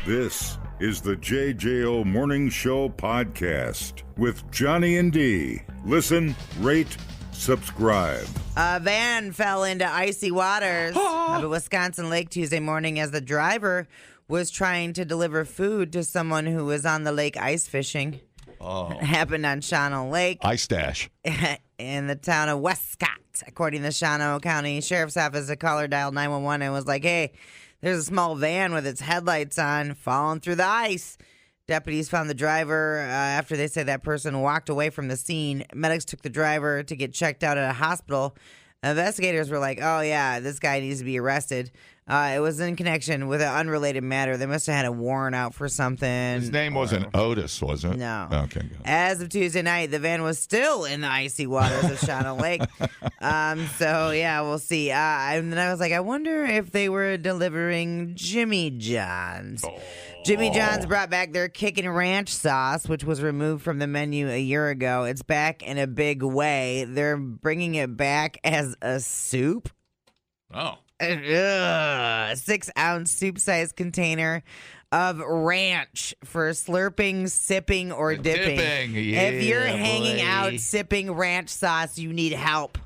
This is the JJO Morning Show podcast with Johnny and D. Listen, rate, subscribe. A van fell into icy waters of a Wisconsin lake Tuesday morning as the driver was trying to deliver food to someone who was on the lake ice fishing. It happened on Shawano Lake. Ice Dash. In the town of Westcott. According to the Shawano County Sheriff's Office, a caller dialed 911 and was like, hey, there's a small van with its headlights on falling through the ice. Deputies found the driver after they said that person walked away from the scene. Medics took the driver to get checked out at a hospital. Investigators were like, oh, yeah, this guy needs to be arrested. It was in connection with an unrelated matter. They must have had a warrant out for something. His name wasn't Otis, was it? No. Okay, good. As of Tuesday night, the van was still in the icy waters of Shawano Lake. So, yeah, we'll see. And then I was like, I wonder if they were delivering Jimmy John's. Jimmy John's brought back their Kickin' Ranch sauce, which was removed from the menu a year ago. It's back in a big way. They're bringing it back as a soup. Oh. A 6-ounce soup-sized container of ranch for slurping, sipping, or dipping. Yeah, if you're hanging out sipping ranch sauce, you need help.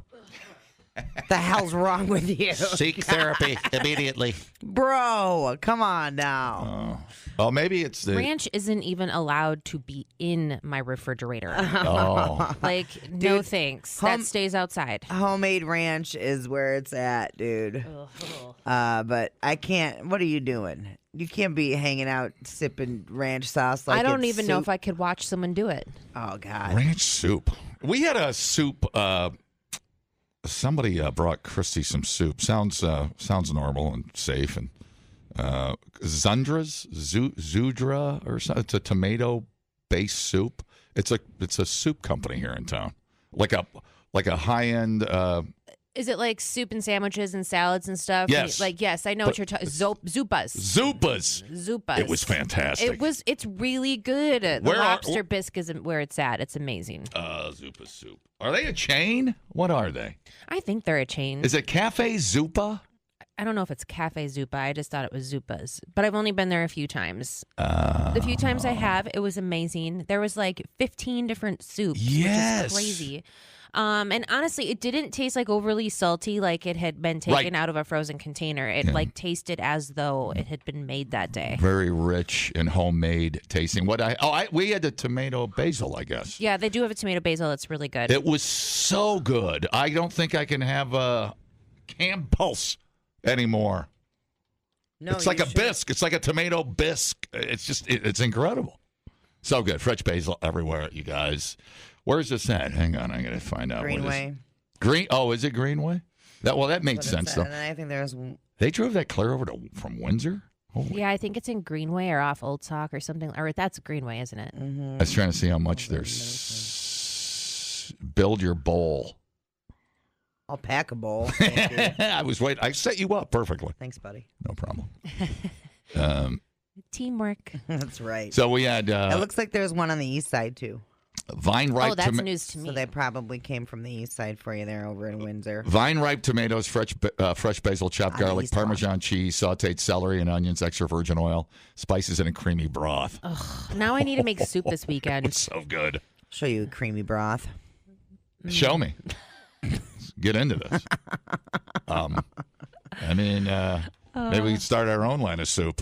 The hell's wrong with you? Seek therapy immediately. Bro, come on now. Oh, maybe it's the... Ranch isn't even allowed to be in my refrigerator. Oh. Like, no thanks. That stays outside. Homemade ranch is where it's at, dude. But I can't. What are you doing? You can't be hanging out sipping ranch sauce like I don't it's even know soup. if I could watch someone do it. Oh, God. Ranch soup. We had a soup... somebody brought Christy some soup. Sounds normal and safe. And Zundra's Zudra or something. It's a tomato-based soup. It's a soup company here in town, like a high-end. Is it like soup and sandwiches and salads and stuff? Yes. Yes, I know what you're talking. Zupas. Zupas. It was fantastic. It's really good. The lobster bisque isn't where it's at. It's amazing. Zupa soup. Are they a chain? What are they? I think they're a chain. Is it Cafe Zupa? I don't know if it's Cafe Zupa. I just thought it was Zupas. But I've only been there a few times. The few times I have, it was amazing. There was like 15 different soups, Yes. which is crazy. And honestly, it didn't taste like overly salty, like it had been taken out of a frozen container. It like tasted as though it had been made that day. Very rich and homemade tasting. We had the tomato basil, I guess. Yeah, they do have a tomato basil. It's really good. It was so good. I don't think I can have a Campbell's anymore. No, it's like a bisque. It's like a tomato bisque. It's just, it's incredible. So good. Fresh basil everywhere, you guys. Where's this at? Hang on, I got to find out. Greenway. Is it Greenway? That made sense, though. And then I think there's... They drove that clear over from Windsor? Yeah, I think it's in Greenway or off Old Sauk or something. Or that's Greenway, isn't it? Mm-hmm. I was trying to see how much there's... Build your bowl. I'll pack a bowl. I was waiting. I set you up perfectly. Thanks, buddy. No problem. Teamwork. That's right. So we had... it looks like there's one on the east side, too. Vine ripe. Oh, that's news to me. So they probably came from the east side for you there over in Windsor. Vine ripe tomatoes, fresh basil, chopped garlic, Parmesan cheese, sautéed celery and onions, extra virgin oil, spices, and a creamy broth. Ugh, now I need to make soup this weekend. It's so good. Show you a creamy broth. Show me. Let's get into this. Maybe we can start our own line of soup.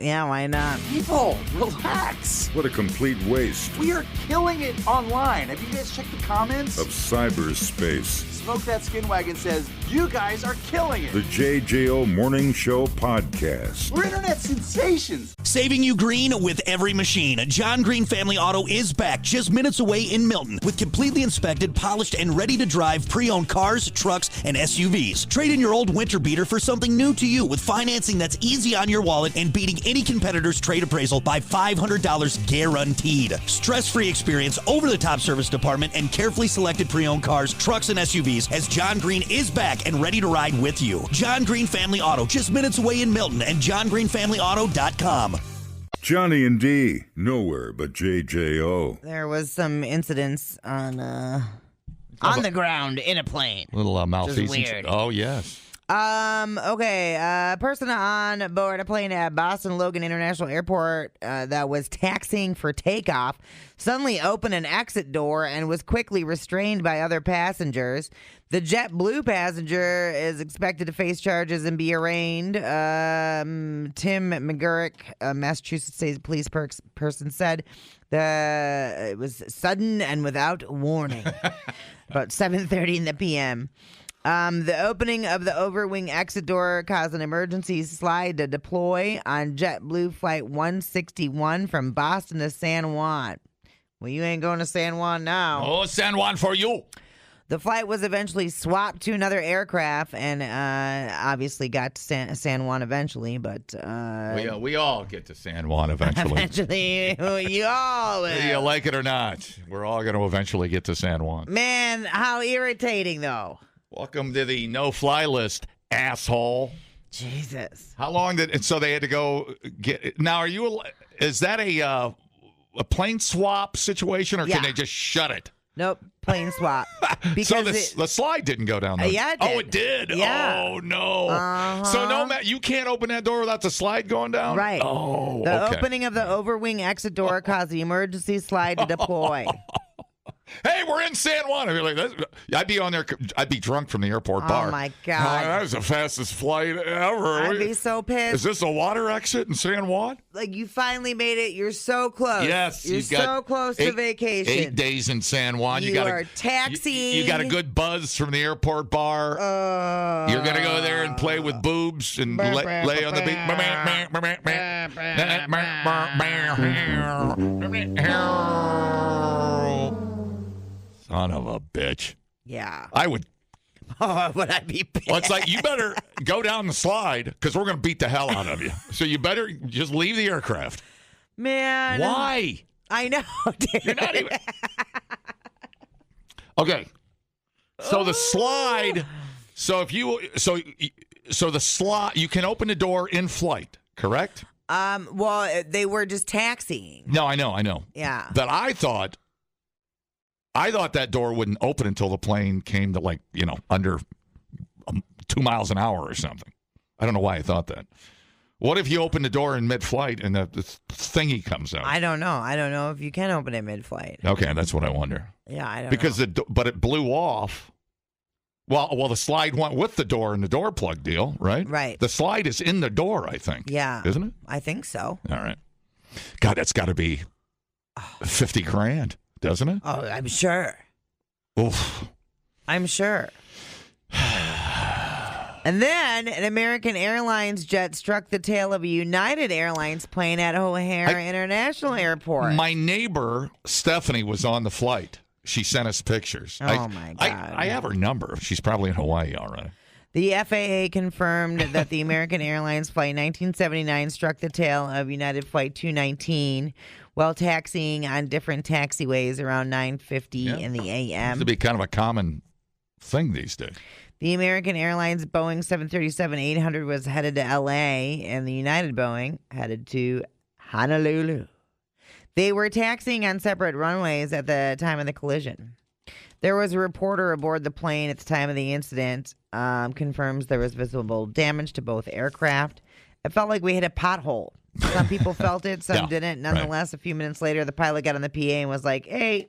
Yeah, why not? People, relax. What a complete waste We are killing it online. Have you guys checked the comments? of cyberspace. Smoke That Skin Wagon says, you guys are killing The it. JJO Morning Show podcast. We're internet sensations. Saving you green with every machine. John Green Family Auto is back just minutes away in Milton with completely inspected, polished, and ready to drive pre-owned cars, trucks, and SUVs. Trade in your old winter beater for something new to you with financing that's easy on your wallet and beating any competitor's trade appraisal by $500 guaranteed. Stress-free experience, over-the-top service department, and carefully selected pre-owned cars, trucks, and SUVs as John Green is back and ready to ride with you. John Green Family Auto, just minutes away in Milton, and johngreenfamilyauto.com. Johnny and D, nowhere but JJO. There was some incidents on the ground in a plane. Little malfeasance. weird. Oh, yes. Okay. A person on board a plane at Boston Logan International Airport that was taxiing for takeoff suddenly opened an exit door and was quickly restrained by other passengers. The JetBlue passenger is expected to face charges and be arraigned. Tim McGurrick, a Massachusetts State Police person, said it was sudden and without warning. About 7:30 in the p.m. The opening of the overwing exit door caused an emergency slide to deploy on JetBlue Flight 161 from Boston to San Juan. Well, you ain't going to San Juan now. Oh, San Juan for you. The flight was eventually swapped to another aircraft and obviously got to San Juan eventually, but... we all get to San Juan eventually. Eventually, you all will. Whether you like it or not, we're all going to eventually get to San Juan. Man, how irritating, though. Welcome to the no-fly list, asshole. Jesus. How long and so they had to go get, now is that a plane swap situation or Yeah. can they just shut it? Nope, plane swap. Because So the slide didn't go down there. Yeah, it Oh, did. it did? Yeah. Oh, no. Uh-huh. So you can't open that door without the slide going down? Right. Oh, The okay. opening of the overwing exit door caused the emergency slide to deploy. Hey, we're in San Juan. I'd be like, I'd be on there. I'd be drunk from the airport bar. Oh, my God. That was the fastest flight ever. I'd be so pissed. Is this a water exit in San Juan? Like, you finally made it. You're so close. Yes. You're you've got so close to vacation. 8 days in San Juan. You got are taxiing. You got a good buzz from the airport bar. You're going to go there and play with boobs and lay on the beach. Son of a bitch. Yeah. I would. Oh, would I be pissed? Well, it's like, you better go down the slide because we're going to beat the hell out of you. So you better just leave the aircraft. Man. Why? I know, dude. You're not even. Okay. So the slide. So the slide, you can open the door in flight, correct? Well, they were just taxiing. No, I know. Yeah. But I thought that door wouldn't open until the plane came to under 2 miles an hour or something. I don't know why I thought that. What if you open the door in mid-flight and the thingy comes out? I don't know. I don't know if you can open it mid-flight. Okay, that's what I wonder. Yeah, I don't Because know. but it blew off. Well, the slide went with the door and the door plug deal, right? Right. The slide is in the door, I think. Yeah. Isn't it? I think so. All right. God, that's got to be $50,000, doesn't it? Oh, I'm sure. Oof. I'm sure. And then an American Airlines jet struck the tail of a United Airlines plane at O'Hare International Airport. My neighbor, Stephanie, was on the flight. She sent us pictures. Oh, my God. I have her number. She's probably in Hawaii already. The FAA confirmed that the American Airlines Flight 1979 struck the tail of United Flight 219 while taxiing on different taxiways around 9:50 in the a.m. Seems to be kind of a common thing these days. The American Airlines Boeing 737-800 was headed to L.A., and the United Boeing headed to Honolulu. They were taxiing on separate runways at the time of the collision. There was a reporter aboard the plane at the time of the incident, confirms there was visible damage to both aircraft. It felt like we hit a pothole. Some people felt it, some Yeah, didn't. Nonetheless, A few minutes later, the pilot got on the PA and was like, hey,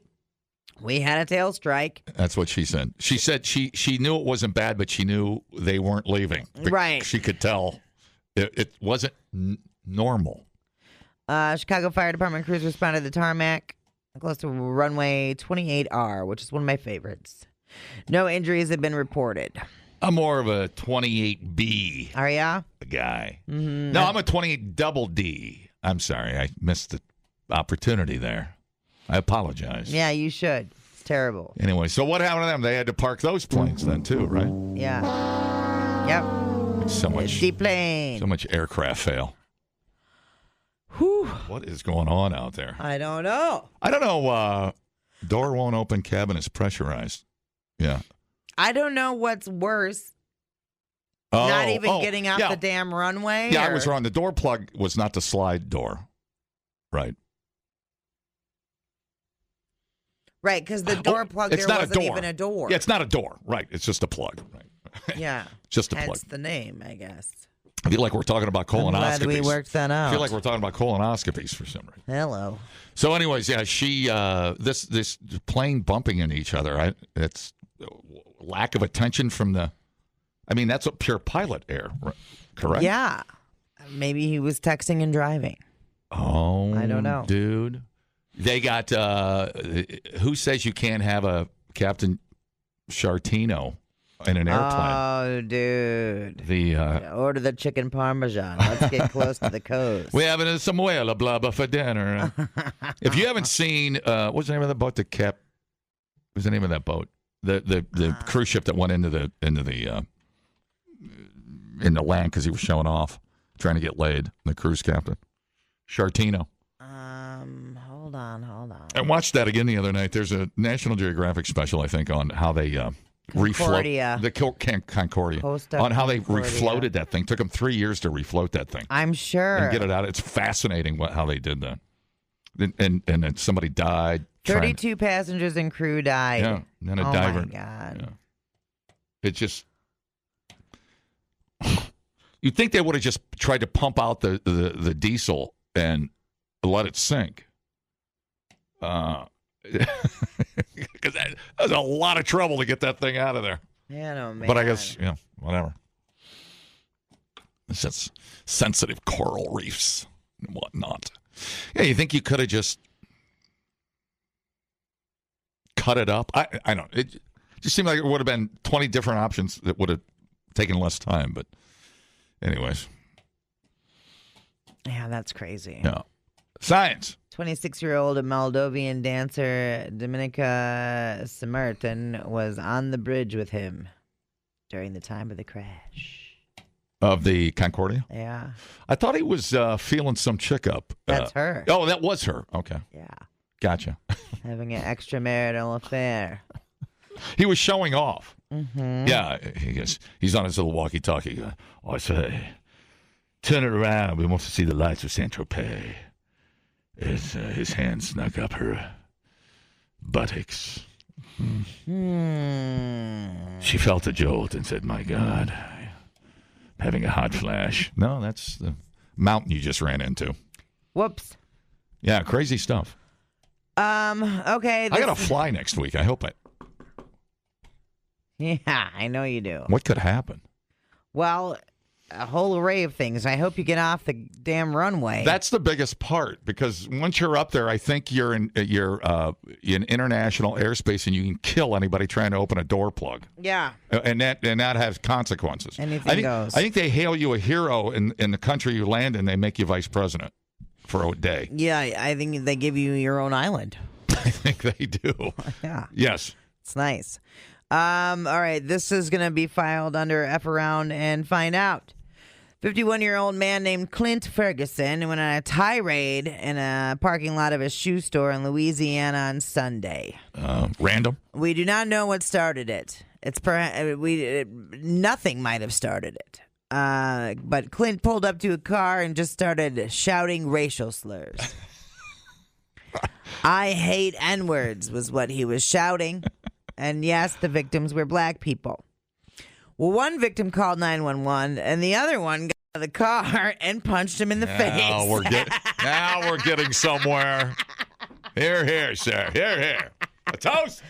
we had a tail strike. That's what she said. She said she knew it wasn't bad, but she knew they weren't leaving. Right. She could tell it wasn't normal. Chicago Fire Department crews responded to the tarmac close to runway 28R, which is one of my favorites. No injuries have been reported. I'm more of a 28B Are ya? guy. Mm-hmm. No, I'm a 28 double D. I'm sorry. I missed the opportunity there. I apologize. Yeah, you should. It's terrible. Anyway, so what happened to them? They had to park those planes then too, right? Yeah. Yep. So much Deplane. So much aircraft fail. Whew. What is going on out there? I don't know. I don't know. Door won't open, cabin is pressurized. Yeah. I don't know what's worse. Not even getting off yeah. the damn runway? Yeah, I or- was wrong. The door plug was not the slide door. Right. Right, because the door plug it's there not wasn't a door. even a door. Yeah, it's not a door. Right. It's just a plug. Right. Yeah. Just a plug. Hence the name, I guess. I feel like we're talking about colonoscopies. I'm glad we worked that out. I feel like we're talking about colonoscopies for some reason. Hello. So, anyways, yeah, she this plane bumping into each other. It's lack of attention from the. I mean, that's a pure pilot error, correct? Yeah. Maybe he was texting and driving. Oh, I don't know, dude. They got who says you can't have a Captain Chartino in an airplane? Oh, dude. Order the chicken parmesan. Let's get close to the coast. We having a samuela blubber for dinner. If you haven't seen, what's the name of the boat? What's the name of that boat? The cruise ship that went into the land because he was showing off, trying to get laid. The cruise captain, Chartino. Hold on. I watched that again the other night. There's a National Geographic special, I think, on how they Concordia. Concordia. On how they refloated that thing. Took them 3 years to refloat that thing. I'm sure. And get it out. It's fascinating how they did that. And then somebody died. 32 passengers and crew died. Yeah. And then a diver. Oh, my God. Yeah. It just... You'd think they would have just tried to pump out the diesel and let it sink. Because that was a lot of trouble to get that thing out of there. Yeah, no, man. But I guess, whatever. It's just sensitive coral reefs and whatnot. Yeah, you think you could have just cut it up? I don't know. It just seemed like it would have been 20 different options that would have taken less time. But anyways. Yeah, that's crazy. Yeah. Science. 26-year-old Moldovan dancer Dominika Samartin was on the bridge with him during the time of the crash. Of the Concordia? Yeah. I thought he was feeling some chick up. That's her. Oh, that was her. Okay. Yeah. Gotcha. Having an extramarital affair. He was showing off. Mm-hmm. Yeah. He's on his little walkie-talkie. I say, turn it around. We want to see the lights of Saint-Tropez. His hand snuck up her buttocks. She felt a jolt and said, "My God, I'm having a hot flash." No, that's the mountain you just ran into. Whoops. Yeah, crazy stuff. Okay. I got to fly next week. I hope Yeah, I know you do. What could happen? Well, a whole array of things. I hope you get off the damn runway. That's the biggest part, because once you're up there, I think you're in international airspace and you can kill anybody trying to open a door plug. Yeah. And that has consequences. Anything goes. I think they hail you a hero in the country you land in. They make you vice president for a day. Yeah, I think they give you your own island. I think they do. Yeah. Yes. It's nice. All right, this is going to be filed under F around and find out. 51-year-old man named Clint Ferguson went on a tirade in a parking lot of a shoe store in Louisiana on Sunday. Random? We do not know what started it. Nothing might have started it. But Clint pulled up to a car and just started shouting racial slurs. I hate N-words was what he was shouting. And yes, the victims were black people. Well, one victim called 911, and the other one got out of the car and punched him in the face. Now we're getting somewhere. Here, sir. Here. A toast.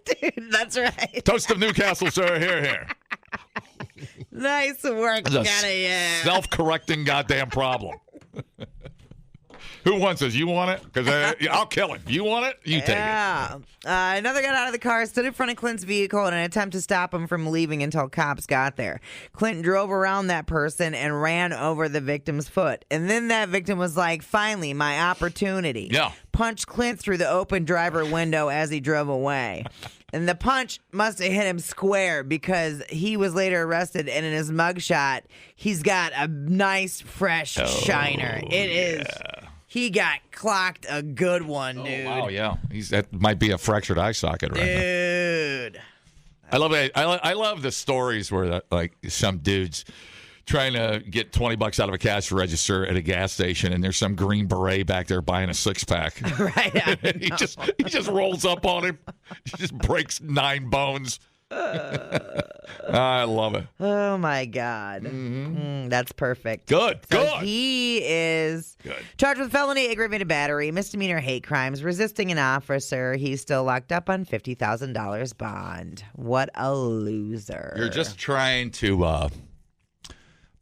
Dude, that's right. Toast of Newcastle, sir. Here. Nice work, Johnny. Self-correcting goddamn problem. Who wants this? You want it? Because I'll kill him. You want it? You take it. Another got out of the car, stood in front of Clint's vehicle in an attempt to stop him from leaving until cops got there. Clint drove around that person and ran over the victim's foot. And then that victim was like, finally, my opportunity. Yeah. Punched Clint through the open driver window as he drove away. And the punch must have hit him square because he was later arrested, and in his mugshot, he's got a nice, fresh shiner. It is. He got clocked a good one, dude. Oh, wow, yeah. That might be a fractured eye socket right there. Dude. I love it. I love the stories where like some dude's trying to get $20 out of a cash register at a gas station, and there's some green beret back there buying a 6-pack. Right. he just rolls up on him. He just breaks 9 bones. I love it. Oh, my God. That's perfect. Good, So good. he is charged with felony aggravated battery, misdemeanor hate crimes, resisting an officer. He's still locked up on $50,000 bond. What a loser. You're just trying to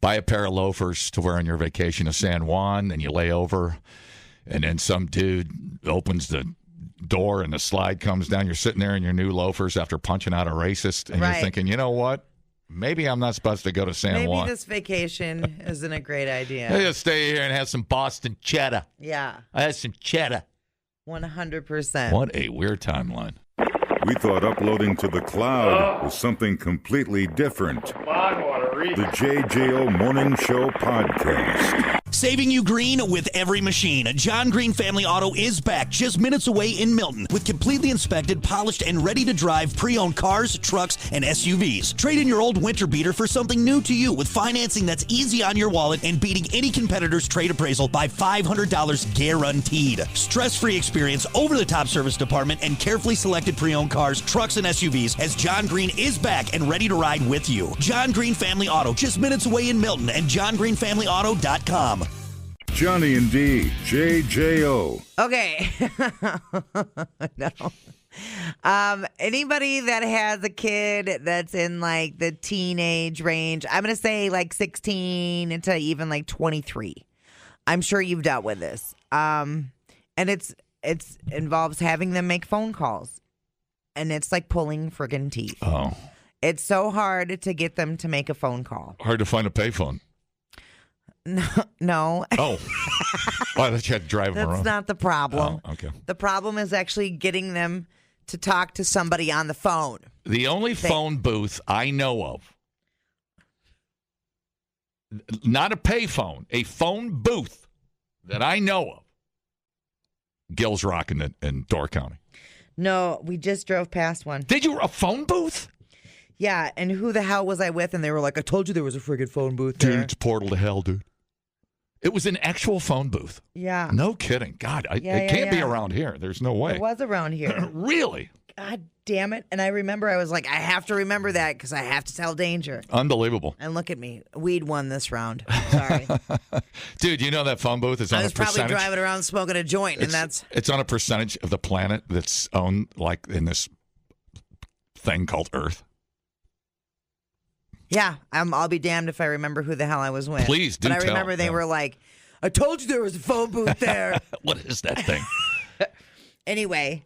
buy a pair of loafers to wear on your vacation to San Juan, and you lay over, and then some dude opens the door and the slide comes down. You're sitting there in your new loafers after punching out a racist, and you're thinking, you know what? Maybe I'm not supposed to go to San Juan. Maybe this vacation isn't a great idea. I just stay here and have some Boston cheddar. Yeah. I had some cheddar. 100%. What a weird timeline. We thought uploading to the cloud was something completely different. The JJO Morning Show Podcast. Saving you green with every machine. John Green Family Auto is back just minutes away in Milton with completely inspected, polished, and ready to drive pre-owned cars, trucks, and SUVs. Trade in your old winter beater for something new to you with financing that's easy on your wallet and beating any competitor's trade appraisal by $500 guaranteed. Stress-free experience, over-the-top service department, and carefully selected pre-owned cars, trucks, and SUVs as John Green is back and ready to ride with you. John Green Family Auto, just minutes away in Milton, and johngreenfamilyauto.com. Johnny and D, JJO. Okay. No. Anybody that has a kid that's in like the teenage range, I'm going to say like 16 to even like 23. I'm sure you've dealt with this. And it's involves having them make phone calls. And it's like pulling friggin' teeth. Oh. It's so hard to get them to make a phone call. Hard to find a payphone. No. Oh. Well, I thought you had to drive them around. That's not the problem. Oh, okay. The problem is actually getting them to talk to somebody on the phone. The only phone booth I know of, not a payphone, a phone booth that I know of, Gills Rock in Door County. No, we just drove past one. Did you? A phone booth? Yeah, and who the hell was I with? And they were like, I told you there was a friggin' phone booth there. Dude, it's portal to hell, dude. It was an actual phone booth. Yeah. No kidding. God, it can't be around here. There's no way. It was around here. Really? God damn it. And I remember I was like, I have to remember that because I have to tell Danger. Unbelievable. And look at me. Weed won this round. Sorry. Dude, you know that phone booth is on I a was percentage? probably driving around smoking a joint, and that's... It's on a percentage of the planet that's owned like in this thing called Earth. Yeah, I'll be damned if I remember who the hell I was with. Please do But I tell. remember they were like, I told you there was a phone booth there. What is that thing? Anyway,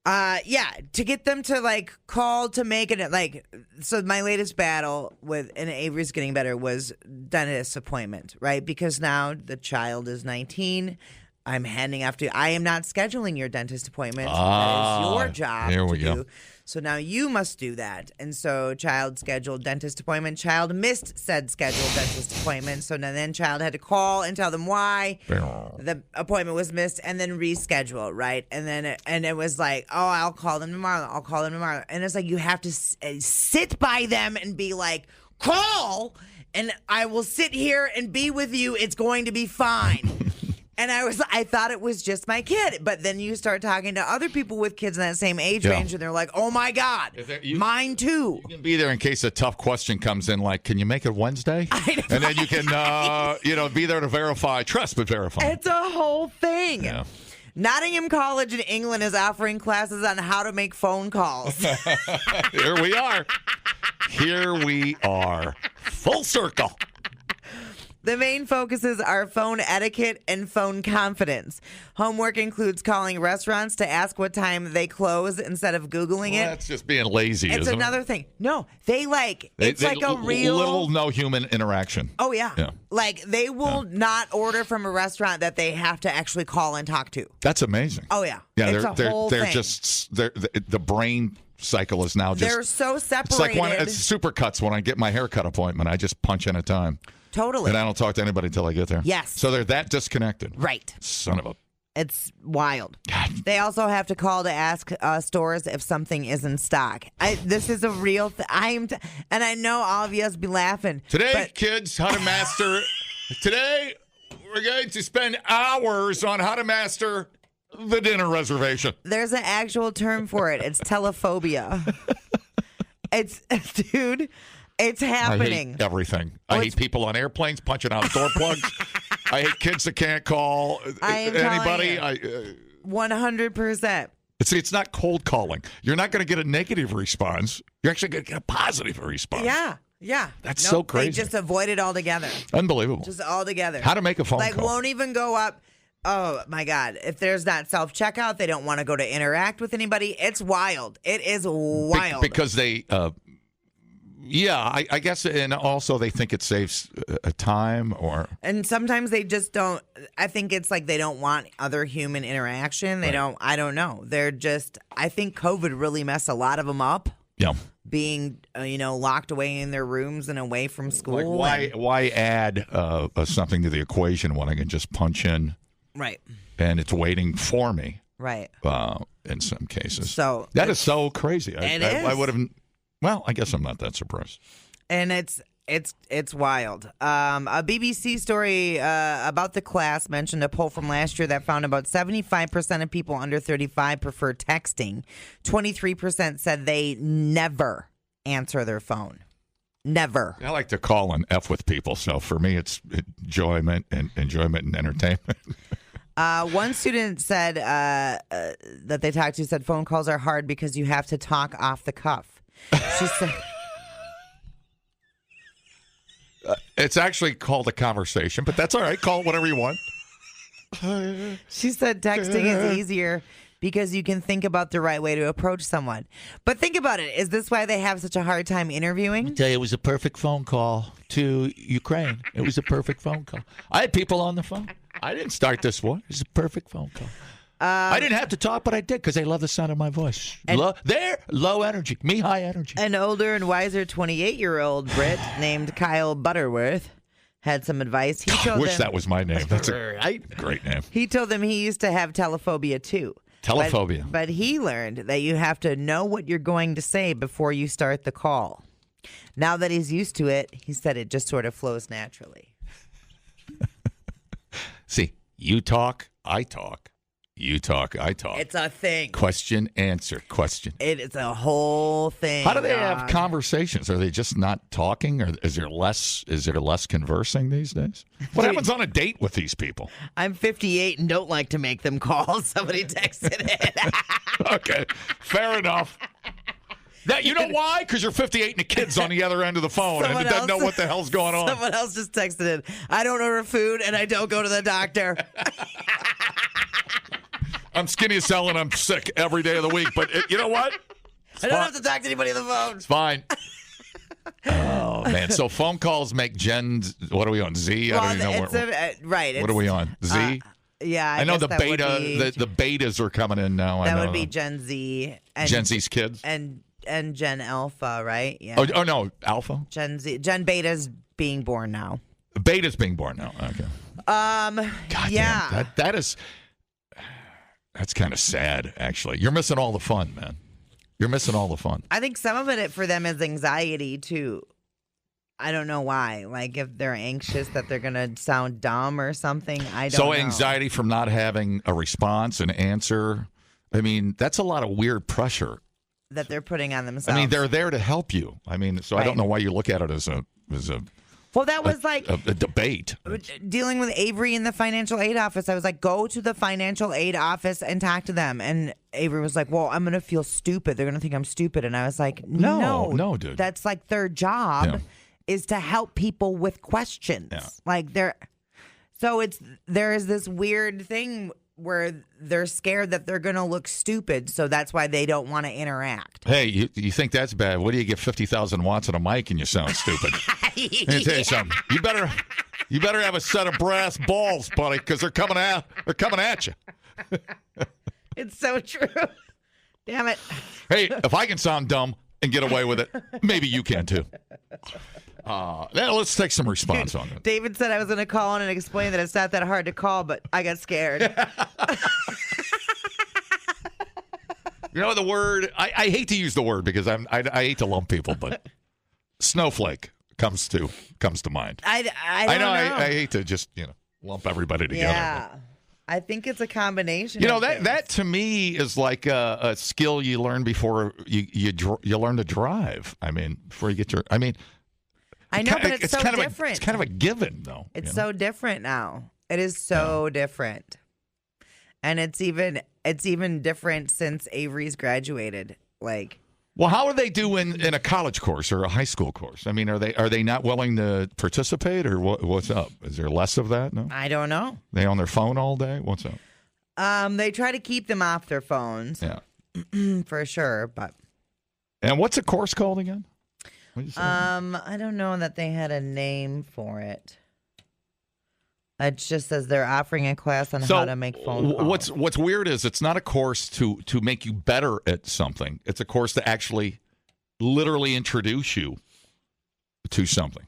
yeah, to get them to like call to make it like, so my latest battle with, and Avery's getting better, was dentist appointment, right? Because now the child is 19. I'm handing off to, I am not scheduling your dentist appointment. That is your job here we to go. do. So now you must do that. And so child scheduled dentist appointment. Child missed said scheduled dentist appointment. So then child had to call and tell them why the appointment was missed and then reschedule, right? And then it was like, oh, I'll call them tomorrow. I'll call them tomorrow. And it's like you have to sit by them and be like, call, and I will sit here and be with you. It's going to be fine. And I thought it was just my kid. But then you start talking to other people with kids in that same age range, and they're like, oh, my God, mine too. You can be there in case a tough question comes in, like, can you make it Wednesday? And then you can, be there to verify. Trust but verify. It's a whole thing. Yeah. Nottingham College in England is offering classes on how to make phone calls. Here we are. Here we are. Full circle. The main focuses are phone etiquette and phone confidence. Homework includes calling restaurants to ask what time they close instead of Googling it. That's just being lazy, It's isn't another it? thing. No, it's like a real... Little no human interaction. Oh, yeah. Like, they will not order from a restaurant that they have to actually call and talk to. That's amazing. Oh, yeah. Yeah, it's a whole they're thing. just the brain cycle is now just... They're so separated. It's like it's Supercuts when I get my haircut appointment. I just punch in a time. Totally. And I don't talk to anybody until I get there. Yes. So they're that disconnected. Right. Son of a... It's wild. God. They also have to call to ask stores if something is in stock. This is a real thing. And I know all of you be laughing. Today, kids, how to master... Today, we're going to spend hours on how to master the dinner reservation. There's an actual term for it. It's telephobia. It's dude, it's happening. I hate everything. I hate people on airplanes punching out door plugs. I hate kids that can't call anybody. 100%. It's not cold calling. You're not going to get a negative response. You're actually going to get a positive response. Yeah. That's so crazy. They just avoid it altogether. Unbelievable. Just altogether. How to make a phone call. Won't even go up. Oh, my God. If there's not self-checkout, they don't want to go to interact with anybody. It's wild. It is wild. Because they, I guess, and also they think it saves time or. And sometimes they just don't. I think it's like they don't want other human interaction. They don't. I don't know. They're just. I think COVID really messed a lot of them up. Yeah. Being, locked away in their rooms and away from school. Like why add something to the equation when I can just punch in? Right. And it's waiting for me. Right. In some cases. So that is so crazy. I would have. Well, I guess I'm not that surprised. And it's wild. A BBC story about the class mentioned a poll from last year that found about 75% of people under 35 prefer texting. 23% said they never answer their phone. Never. I like to call and F with people, so for me it's enjoyment and entertainment. One student said that they talked to said phone calls are hard because you have to talk off the cuff. She said. It's actually called a conversation, but that's all right. Call it whatever you want. She said texting is easier because you can think about the right way to approach someone. But think about it. Is this why they have such a hard time interviewing? I tell you, it was a perfect phone call to Ukraine. It was a perfect phone call. I had people on the phone. I didn't start this one. It was a perfect phone call. I didn't have to talk, but I did because they love the sound of my voice. They're low energy. Me, high energy. An older and wiser 28-year-old Brit named Kyle Butterworth had some advice. I wish that was my name. That's a great name. He told them he used to have telephobia, too. Telephobia. But he learned that you have to know what you're going to say before you start the call. Now that he's used to it, he said it just sort of flows naturally. See, you talk, I talk. You talk, I talk. It's a thing. Question, answer, question. It is a whole thing. How do they have conversations? Are they just not talking, or is there less conversing these days? What happens on a date with these people? I'm 58 and don't like to make them call. Somebody texted it. Okay, fair enough. That you know why? Because you're 58 and the kid's on the other end of the phone and doesn't know what the hell's going on. Someone else just texted it. I don't order food and I don't go to the doctor. I'm skinny as hell and I'm sick every day of the week. But you know what? I don't have to talk to anybody on the phone. It's fine. Oh, man. So phone calls make Gen, what are we on, Z? I don't even know. Right. What are we on? Z? Yeah. I know the beta, the betas are coming in now. That would be Gen Z. And, Gen Z's kids? And Gen Alpha, right? Yeah. Oh, no. Alpha? Gen Z. Gen Beta's being born now. Beta's being born now. Okay. God yeah. Damn, that is... That's kind of sad, actually. You're missing all the fun, man. You're missing all the fun. I think some of it for them is anxiety, too. I don't know why. Like, if they're anxious that they're going to sound dumb or something, I don't know. So anxiety from not having a response, an answer. I mean, that's a lot of weird pressure. That they're putting on themselves. I mean, they're there to help you. I mean, so right. I don't know why you look at it as a well, that was like a debate. Dealing with Avery in the financial aid office, I was like, go to the financial aid office and talk to them. And Avery was like, well, I'm going to feel stupid. They're going to think I'm stupid. And I was like, no, dude. That's like their job is to help people with questions. Yeah. Like so there is this weird thing where they're scared that they're going to look stupid, so that's why they don't want to interact. Hey, you think that's bad? What do you get 50,000 watts on a mic and you sound stupid? Let me tell you something. You better have a set of brass balls, buddy, because they're coming at you. It's so true. Damn it. Hey, if I can sound dumb and get away with it, maybe you can too. Now let's take some response on it. David said I was going to call in and explain that it's not that hard to call, but I got scared. You know the word? I hate to use the word because I hate to lump people, but snowflake comes to mind. I don't know. I hate to just lump everybody together. Yeah. I think it's a combination. You know, of things. that to me is like a skill you learn before you learn to drive. I mean, before you get your. I mean, I know, but it's so kind different. It's kind of a given, though. It's so different now. It is so different, and it's even different since Avery's graduated. Like, well, how do they do in a college course or a high school course? I mean, are they not willing to participate, or what's up? Is there less of that? No, I don't know. They on their phone all day. What's up? They try to keep them off their phones. Yeah, for sure. But and what's the course called again? I don't know that they had a name for it. It just says they're offering a class on how to make phone calls. What's weird is it's not a course to make you better at something. It's a course to actually literally introduce you to something.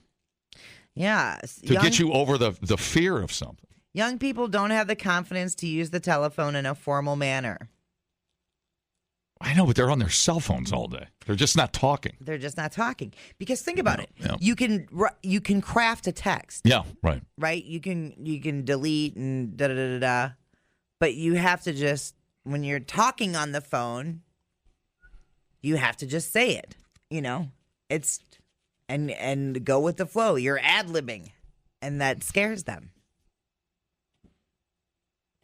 Yeah. To get you over the fear of something. Young people don't have the confidence to use the telephone in a formal manner. I know, but they're on their cell phones all day. They're just not talking. They're just not talking. Because think about it. Yeah. You can craft a text. Yeah, right. Right? You can delete and da-da-da-da-da. But you have to just, when you're talking on the phone, you have to just say it. You know? It's, and go with the flow. You're ad-libbing. And that scares them.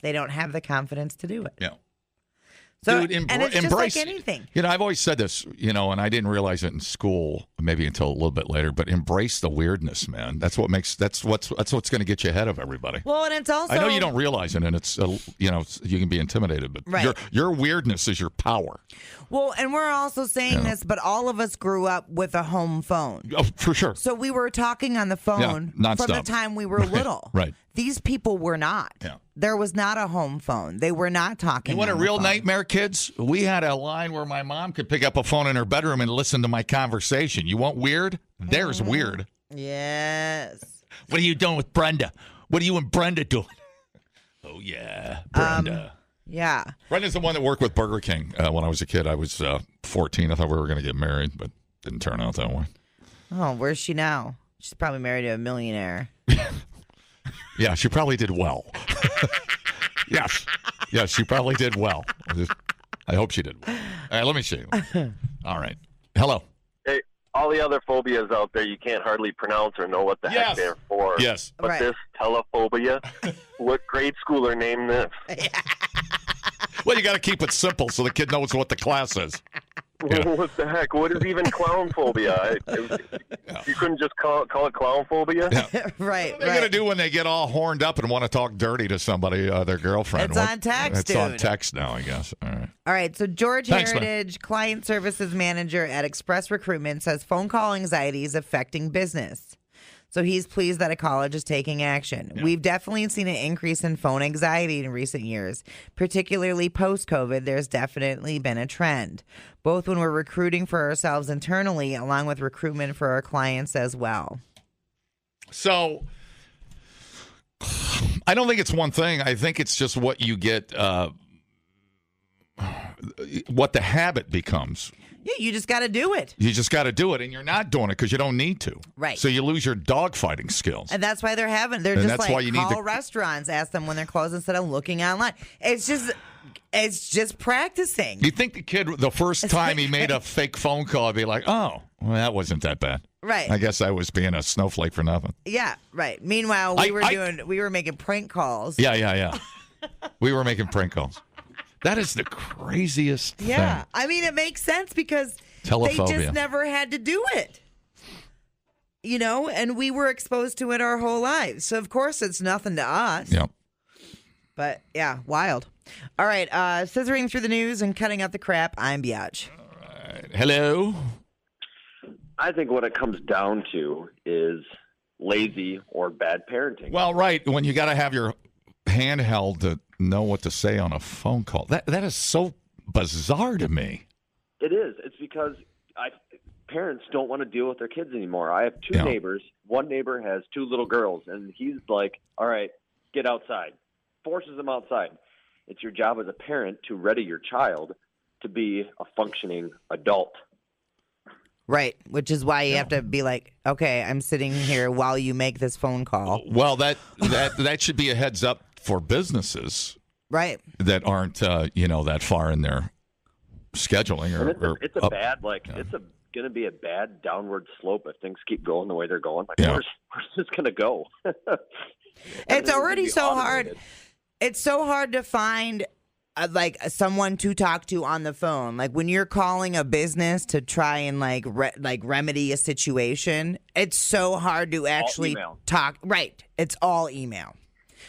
They don't have the confidence to do it. Yeah. So, Dude, and it's just embrace like anything. You know, I've always said this, you know, and I didn't realize it in school, maybe until a little bit later. But embrace the weirdness, man. That's what's going to get you ahead of everybody. Well, and it's also, I know you don't realize it, and it's you know, you can be intimidated, but right. your weirdness is your power. Well, and we're also saying this, but all of us grew up with a home phone. Oh, for sure. So we were talking on the phone from the time we were little. Right. These people were not. Yeah. There was not a home phone. They were not talking. You want a on the real phone. nightmare, kids? We had a line where my mom could pick up a phone in her bedroom and listen to my conversation. You want weird? There's weird. Yes. What are you doing with Brenda? What are you and Brenda doing? Oh, yeah, Brenda. Yeah. Brenda's the one that worked with Burger King when I was a kid. I was 14. I thought we were going to get married, but didn't turn out that way. Oh, where's she now? She's probably married to a millionaire. Yeah, she probably did well. Yes, she probably did well. I hope she did well. All right, let me see. All right. Hello. Hey, all the other phobias out there you can't hardly pronounce or know what the heck they're for. Yes. But Right. this telephobia, what grade schooler named this? Well, you got to keep it simple so the kid knows what the class is. Yeah. What the heck? What is even clown phobia? You couldn't just call it clown phobia? Yeah. Right. What are they going to do when they get all horned up and want to talk dirty to somebody, their girlfriend? It's on text, It's on dude. text now, I guess. All right. All right, so George Thanks, man. Heritage, client services manager at Express Recruitment, says phone call anxiety is affecting business. So he's pleased that a college is taking action. Yeah. We've definitely seen an increase in phone anxiety in recent years, particularly post-COVID. There's definitely been a trend, both when we're recruiting for ourselves internally, along with recruitment for our clients as well. So I don't think it's one thing. I think it's just what you get, what the habit becomes. Yeah, you just got to do it. You just got to do it, and you're not doing it because you don't need to. Right. So you lose your dogfighting skills. And that's why they're And just that's like, why you need call to- restaurants, ask them when they're closed instead of looking online. It's just practicing. You think the kid, the first time he made a fake phone call, would be like, oh, well, that wasn't that bad. Right. I guess I was being a snowflake for nothing. Yeah, right. Meanwhile, we were making prank calls. Yeah. We were making prank calls. That is the craziest Yeah. thing. I mean, it makes sense because Telephobia. they just never had to do it. You know, and we were exposed to it our whole lives. So, of course, it's nothing to us. Yeah. But, yeah, wild. All right, scissoring through the news and cutting out the crap, I'm Biatch. Hello. I think what it comes down to is lazy or bad parenting. Well, right. When you got to have your handheld to know what to say on a phone call. That is so bizarre to me. It is. It's because parents don't want to deal with their kids anymore. I have two neighbors. One neighbor has two little girls, and he's like, all right, get outside. Forces them outside. It's your job as a parent to ready your child to be a functioning adult. Right, which is why you have to be like, okay, I'm sitting here while you make this phone call. Well, that should be a heads up for businesses, Right. that aren't that far in their scheduling. It's going to be a bad downward slope if things keep going the way they're going. Like, where's this going to go? It's already so hard. It's so hard to find someone to talk to on the phone. Like when you're calling a business to try and remedy a situation, it's so hard to actually talk. Right. It's all email.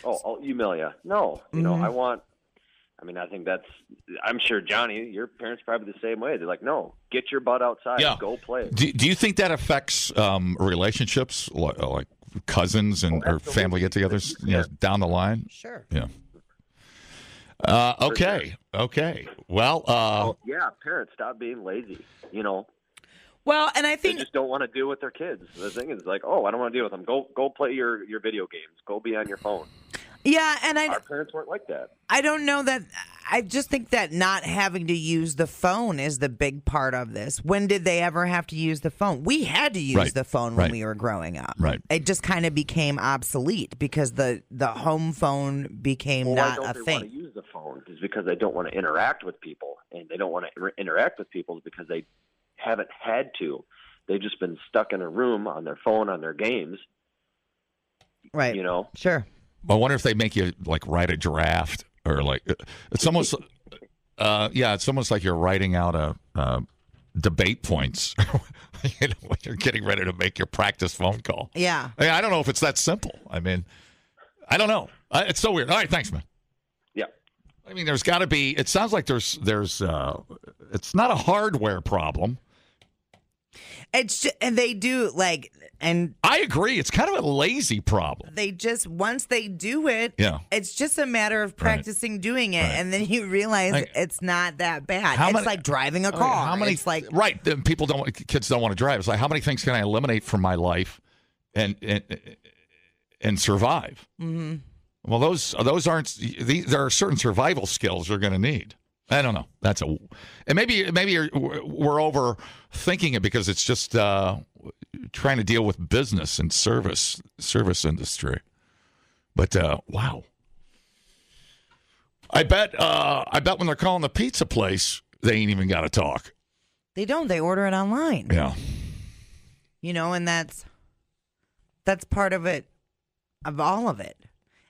Oh, I'll email you. No, I think I'm sure, Johnny, your parents probably the same way. They're like, no, get your butt outside. Yeah. Go play. Do you think that affects relationships, like cousins or family get-togethers down the line? Sure. Yeah. Okay. Well, parents, stop being lazy, Well, and I think they just don't want to deal with their kids. The thing is like, oh, I don't want to deal with them. Go play your video games. Go be on your phone. Yeah, and our parents weren't like that. I don't know that. I just think that not having to use the phone is the big part of this. When did they ever have to use the phone? We had to use the phone when we were growing up. Right. It just kind of became obsolete because the home phone became not a thing. Why don't they want to use the phone? It's because they don't want to interact with people, and they don't want to interact with people because they haven't had to. They've just been stuck in a room on their phone, on their games. Right. Sure. I wonder if they make you write a draft or it's almost it's almost like you're writing out a debate points when you're getting ready to make your practice phone call. Yeah. I don't know if it's that simple. I mean, I don't know. It's so weird. All right, thanks, man. Yeah. I mean, there's got to be. It sounds like there's. It's not a hardware problem. It's just, and they do and I agree. It's kind of a lazy problem. They just once they do it, it's just a matter of practicing doing it, and then you realize it's not that bad. It's like driving a car. How many? It's like People kids don't want to drive. It's like how many things can I eliminate from my life, and survive? Mm-hmm. Well, those aren't. There are certain survival skills you're going to need. I don't know. And maybe we're overthinking it because it's just trying to deal with business and service industry. But wow, I bet when they're calling the pizza place, they ain't even got to talk. They don't. They order it online. Yeah. And that's part of it, of all of it.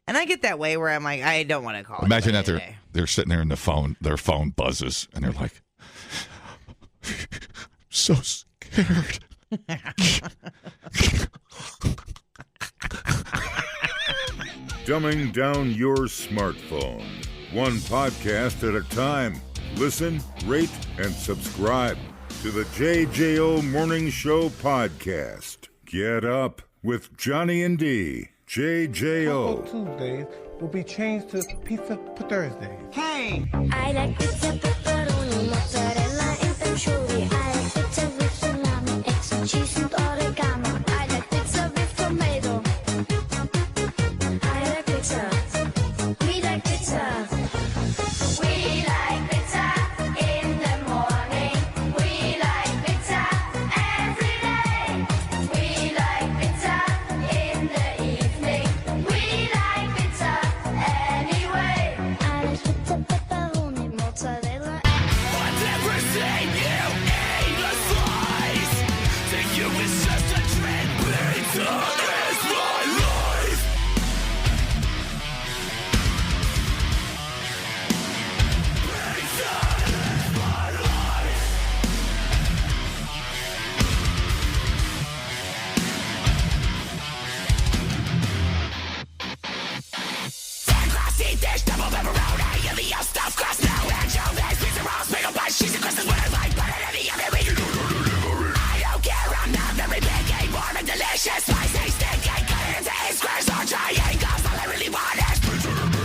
And I get that way where I'm like, I don't want to call. Imagine that they're sitting there in their phone buzzes, and they're like, so scared. Dumbing down your smartphone. One podcast at a time. Listen, rate, and subscribe to the JJO Morning Show podcast. Get up with Johnny and D. JJO. Taco Tuesdays will be changed to Pizza Thursdays. Hey! I like pizza, pepperoni, mozzarella, and patchouli. I like pizza with salami, extra cheese, and oregano. I like pizza with tomato. I like pizza. We like pizza. We like pizza in the morning. We like pizza every day. We like pizza in the evening. We like pizza anyway. I like pizza, pepperoni, mozzarella. I've never seen you eat a slice. To you it's just a trend. Pizza is my life. Pizza is my life. Ten glass deep dish, double pepperoni, and the stuffed crust, no anchovies, pizza rolls, bagel bites, cheese and crust is what I like. Put it in the oven. I don't care, I'm not very picky, warm and delicious, spicy, stinky, cut it into 8 squares or triangles. All I really want is pizza to me.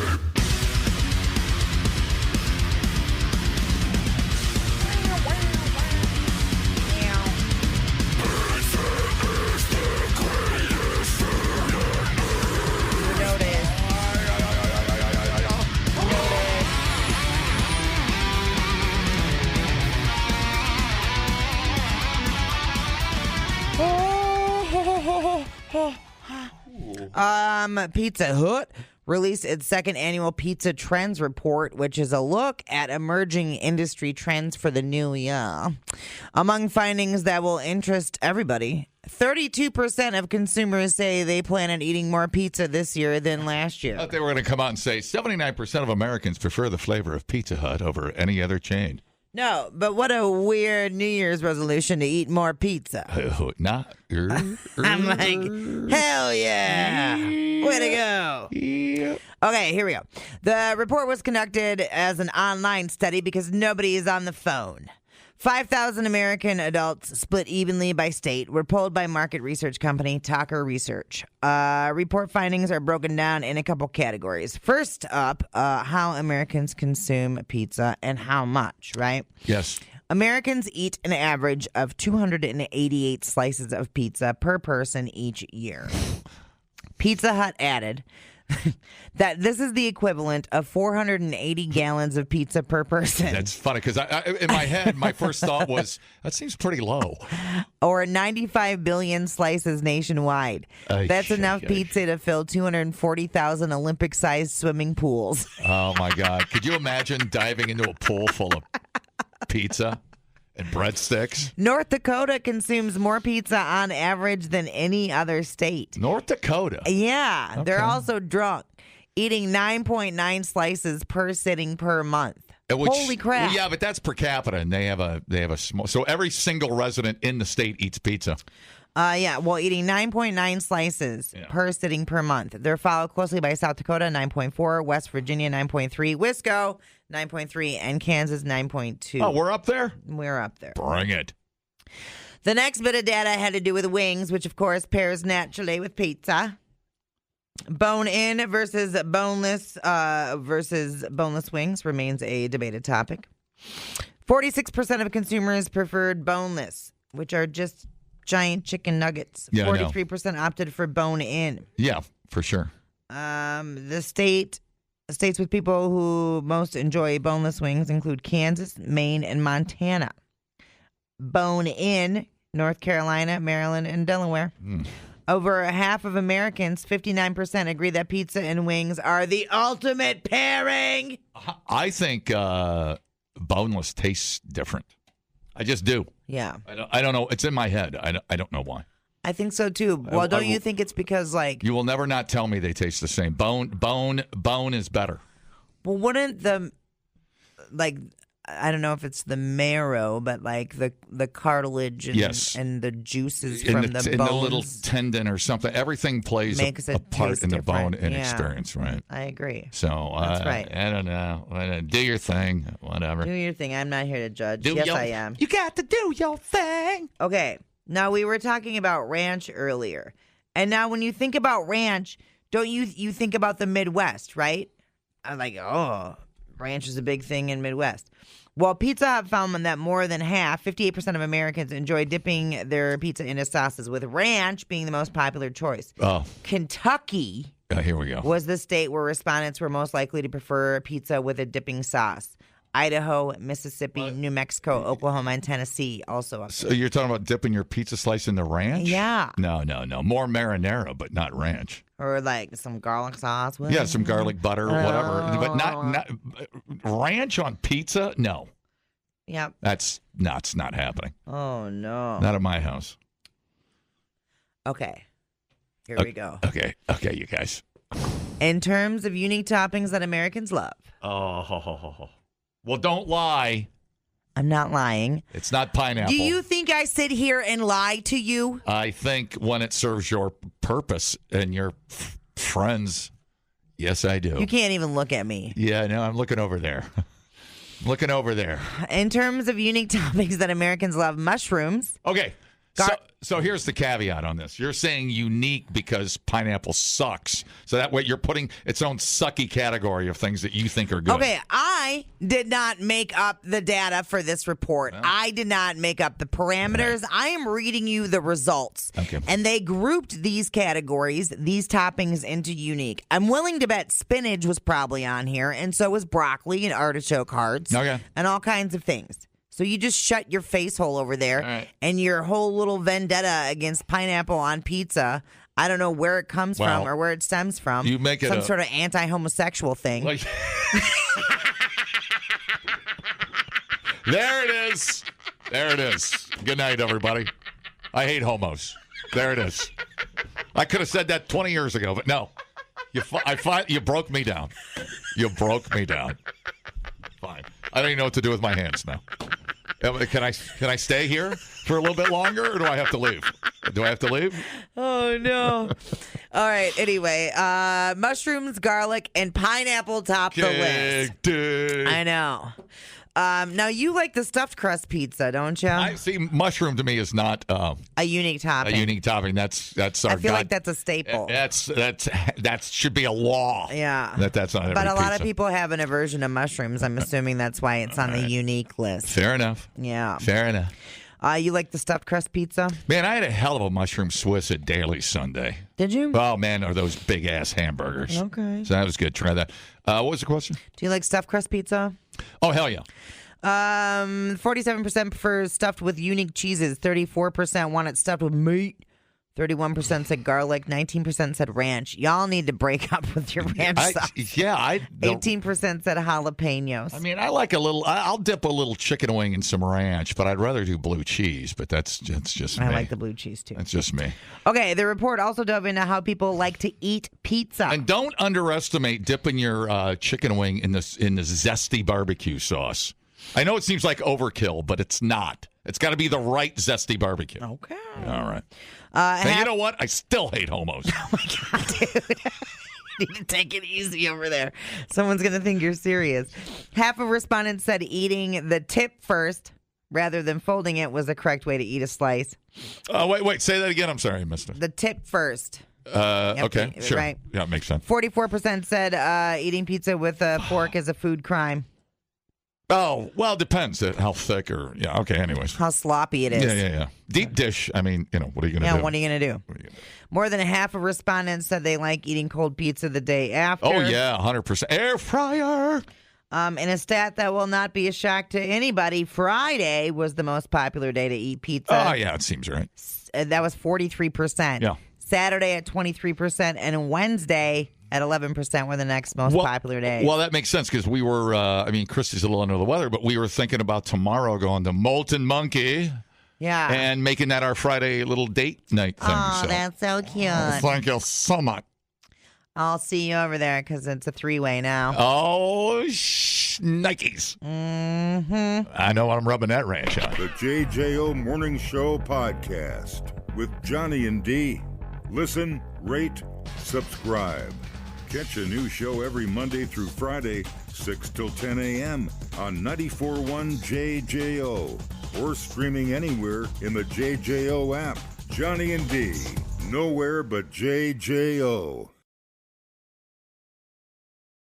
Pizza Hut released its second annual Pizza Trends Report, which is a look at emerging industry trends for the new year. Among findings that will interest everybody, 32% of consumers say they plan on eating more pizza this year than last year. I thought they were going to come out and say 79% of Americans prefer the flavor of Pizza Hut over any other chain. No, but what a weird New Year's resolution to eat more pizza. I'm like, hell yeah. Way to go. Yeah. Okay, here we go. The report was conducted as an online study because nobody is on the phone. 5,000 American adults, split evenly by state, were polled by market research company Talker Research. Report findings are broken down in a couple categories. First up, how Americans consume pizza and how much, right? Yes. Americans eat an average of 288 slices of pizza per person each year. Pizza Hut added that this is the equivalent of 480 gallons of pizza per person. That's funny because in my head, my first thought was, that seems pretty low. Or 95 billion slices nationwide. That's enough pizza to fill 240,000 Olympic-sized swimming pools. Oh, my God. Could you imagine diving into a pool full of pizza and breadsticks? North Dakota consumes more pizza on average than any other state. North Dakota? Yeah. Okay. They're also drunk, eating 9.9 slices per sitting per month. Holy crap. Yeah, but that's per capita, and they have a small. So every single resident in the state eats pizza. Eating 9.9 slices per sitting per month. They're followed closely by South Dakota, 9.4, West Virginia, 9.3, Wisco, 9.3, and Kansas, 9.2. Oh, we're up there? We're up there. Bring it. The next bit of data had to do with wings, which, of course, pairs naturally with pizza. Bone-in versus boneless wings remains a debated topic. 46% of consumers preferred boneless, which are just giant chicken nuggets. Yeah, 43% opted for bone-in. Yeah, for sure. The states with people who most enjoy boneless wings include Kansas, Maine, and Montana. Bone-in, North Carolina, Maryland, and Delaware. Over half of Americans, 59%, agree that pizza and wings are the ultimate pairing. I think boneless tastes different. I just do. Yeah. I don't know. It's in my head. I don't know why. I think so too. Well, don't you think it's because you will never not tell me they taste the same. Bone is better. Well, wouldn't I don't know if it's the marrow, but like the cartilage and the juices from the bones. In the little tendon or something. Everything plays a part in the bone and experience, right? I agree. So that's right. I don't know. Do your thing. Whatever. Do your thing. I'm not here to judge. Yes, I am. You got to do your thing. Okay. Now, we were talking about ranch earlier. And now when you think about ranch, don't you think about the Midwest, right? I'm like, ranch is a big thing in Midwest. Well, Pizza Hut found that more than half, 58% of Americans, enjoy dipping their pizza into sauces, with ranch being the most popular choice. Oh. Kentucky here we go. was the state where respondents were most likely to prefer pizza with a dipping sauce. Idaho, Mississippi, New Mexico, Oklahoma, and Tennessee also up there. So you're talking about dipping your pizza slice in the ranch? Yeah. No. More marinara, but not ranch. Or like some garlic sauce. Yeah, some garlic butter, whatever. But not ranch on pizza? No. Yep. That's not happening. Oh, no. Not at my house. Okay. Here we go. Okay, you guys. In terms of unique toppings that Americans love. Well, don't lie. I'm not lying. It's not pineapple. Do you think I sit here and lie to you? I think when it serves your purpose and your friends, yes, I do. You can't even look at me. Yeah, no, I'm looking over there. In terms of unique toppings that Americans love, mushrooms. Okay. So here's the caveat on this. You're saying unique because pineapple sucks. So that way you're putting its own sucky category of things that you think are good. Okay, I did not make up the data for this report. Well, I did not make up the parameters. Right. I am reading you the results. Okay. And they grouped these categories, these toppings, into unique. I'm willing to bet spinach was probably on here, and so was broccoli and artichoke hearts. Okay. And all kinds of things. So you just shut your face hole over there, right, and your whole little vendetta against pineapple on pizza, I don't know where it comes Well, from or where it stems from. you make it some a- sort of anti-homosexual thing. Like, there it is. There it is. Good night, everybody. I hate homos. There it is. I could have said that 20 years ago, but no. You broke me down. You broke me down. Fine. I don't even know what to do with my hands now. Can I stay here for a little bit longer, or do I have to leave? Do I have to leave? Oh, no. All right. Anyway, mushrooms, garlic, and pineapple top the list. I know. Now, you like the stuffed crust pizza, don't you? I see. Mushroom to me is not a unique topping. A unique topping. That's our. I feel like that's a staple. That should be a law. Yeah. That's not every But a lot pizza. of people have an aversion to mushrooms. I'm assuming that's why it's on the unique list. Fair enough. Yeah. Fair enough. You like the stuffed crust pizza? Man, I had a hell of a mushroom Swiss at Daily Sunday. Did you? Oh, man, are those big-ass hamburgers. Okay. So that was good. Try that. What was the question? Do you like stuffed crust pizza? Oh, hell yeah. 47% prefer stuffed with unique cheeses. 34% want it stuffed with meat. 31% said garlic. 19% said ranch. Y'all need to break up with your ranch sauce. 18% said jalapenos. I mean, I like a little. I'll dip a little chicken wing in some ranch, but I'd rather do blue cheese. But that's just me. I like the blue cheese too. That's just me. Okay, the report also dove into how people like to eat pizza. And don't underestimate dipping your chicken wing in the zesty barbecue sauce. I know it seems like overkill, but it's not. It's got to be the right zesty barbecue. Okay. All right. And you know what? I still hate homos. Oh, my God, dude. You need to take it easy over there. Someone's going to think you're serious. Half of respondents said eating the tip first rather than folding it was the correct way to eat a slice. Wait. Say that again. I'm sorry. I missed it. The tip first. Okay. Sure. Right. Yeah, it makes sense. 44% said eating pizza with a fork is a food crime. Oh, well, it depends how thick or, yeah, okay, anyways. How sloppy it is. Yeah. Deep dish, I mean, what are you going to do? Yeah, what are you going to do? More than half of respondents said they like eating cold pizza the day after. Oh, yeah, 100%. Air fryer. In a stat that will not be a shock to anybody, Friday was the most popular day to eat pizza. Oh, yeah, it seems right. That was 43%. Yeah. Saturday at 23%, and Wednesday at 11% were the next most popular days. Well, that makes sense because we were, Christy's a little under the weather, but we were thinking about tomorrow going to Molten Monkey. Yeah. And making that our Friday little date night thing. Oh, that's so cute. Thank you so much. I'll see you over there because it's a three-way now. Oh, Nikes. Mm-hmm. I know I'm rubbing that ranch on. The JJO Morning Show Podcast with Johnny and D. Listen, rate, subscribe. Catch a new show every Monday through Friday, 6 till 10 a.m. on 94.1 JJO or streaming anywhere in the JJO app. Johnny and D, nowhere but JJO.